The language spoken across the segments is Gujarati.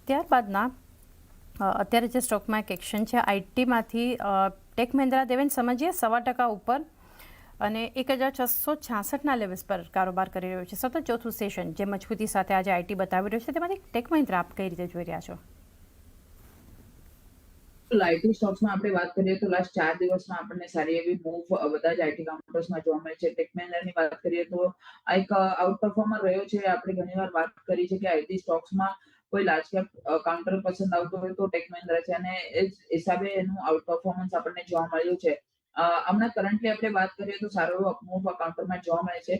ત્યારબાદના અત્યારે જે સ્ટોકમાં એક એક્શન છે આઈટીમાંથી ટેક મહિન્દ્રા દેવેન સમજીએ 1.25% ઉપર અને 1666ના લેવલ્સ પર કારોબાર કરી રહ્યો છે. સતત ચોથું સેશન જે મજબૂતી સાથે આજે આઈટી બતાવી રહ્યો છે તેમાંથી ટેક મહિન્દ્રા આપ કઈ રીતે જોઈ રહ્યા છો? આઈટી સ્ટોક્સમાં આપણે વાત કરીએ તો લાસ્ટ 4 દિવસમાં આપણને સારી એવી મૂવ બધા જ આઈટી કાઉન્ટર્સમાં જોવા મળે છે. ટેક મહિન્દ્રાની વાત કરીએ તો આ એક આઉટ પરફોર્મર રહ્યો છે. આપણે ઘણીવાર વાત કરી છે કે આઈટી સ્ટોક્સમાં કોઈ લાર્જ કેપ કાઉન્ટર પસંદ આવતો હોય તો ટેક મહિન્દ્રા છે અને એ જ હિસાબે એનું આઉટ પરફોર્મન્સ આપણને જોવા મળ્યું છે. હમણાં કરન્ટલી આપણે વાત કરીએ તો સારો એવો અપમૂવ કાઉન્ટરમાં જોવા મળે છે.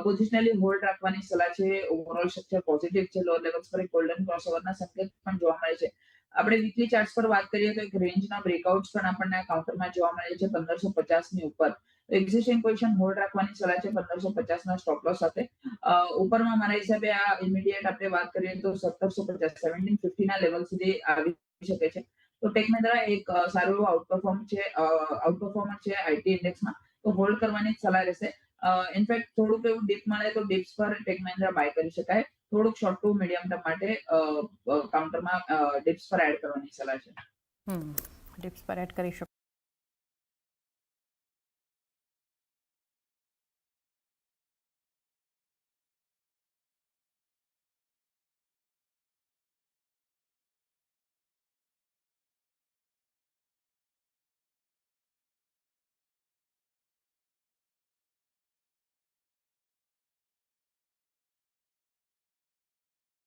પોઝિશનલી હોલ્ડ રાખવાની સલાહ છે. ઓવરઓલ સ્ટ્રક્ચર પોઝિટિવ છે. લોઅર લેવલ્સ પર એક ગોલ્ડન ક્રોસઓવરના સંકેત પણ જોવા મળે છે. આપણે વીકલી ચાર્ટ્સ પર વાત કરીએ તો એક રેન્જના બ્રેકઆઉટ્સ પણ આપણને આ કાઉન્ટરમાં જોવા મળે છે 1550 ની ઉપર. એક્ઝિસ્ટિંગ પોઝિશન હોલ્ડ રાખવાની સલાહ છે 1550 ના સ્ટોપ લોસ સાથે. ઉપરમાં મારા હિસાબે આ ઇમિડિયેટ આપણે વાત કરીએ તો 1750 1750 ના લેવલ સુધી આવી શકે છે. તો ટેક મહિન્દ્રા એક સારું એવું આઉટપરફોર્મર છે આઈટી ઇન્ડેક્સમાં. તો હોલ્ડ કરવાની સલાહ રહેશે. ઇનફેક્ટ થોડુંક એવું ડીપ મળે તો ડીપ્સ પર ટેક મહિન્દ્રા બાય કરી શકાય. થોડુંક શોર્ટ ટુ મીડિયમ ટર્મ માટે કાઉન્ટરમાં ડિપ્સ પર એડ કરવાની સલાહ છે. ડિપ્સ પર એડ કરી શકો.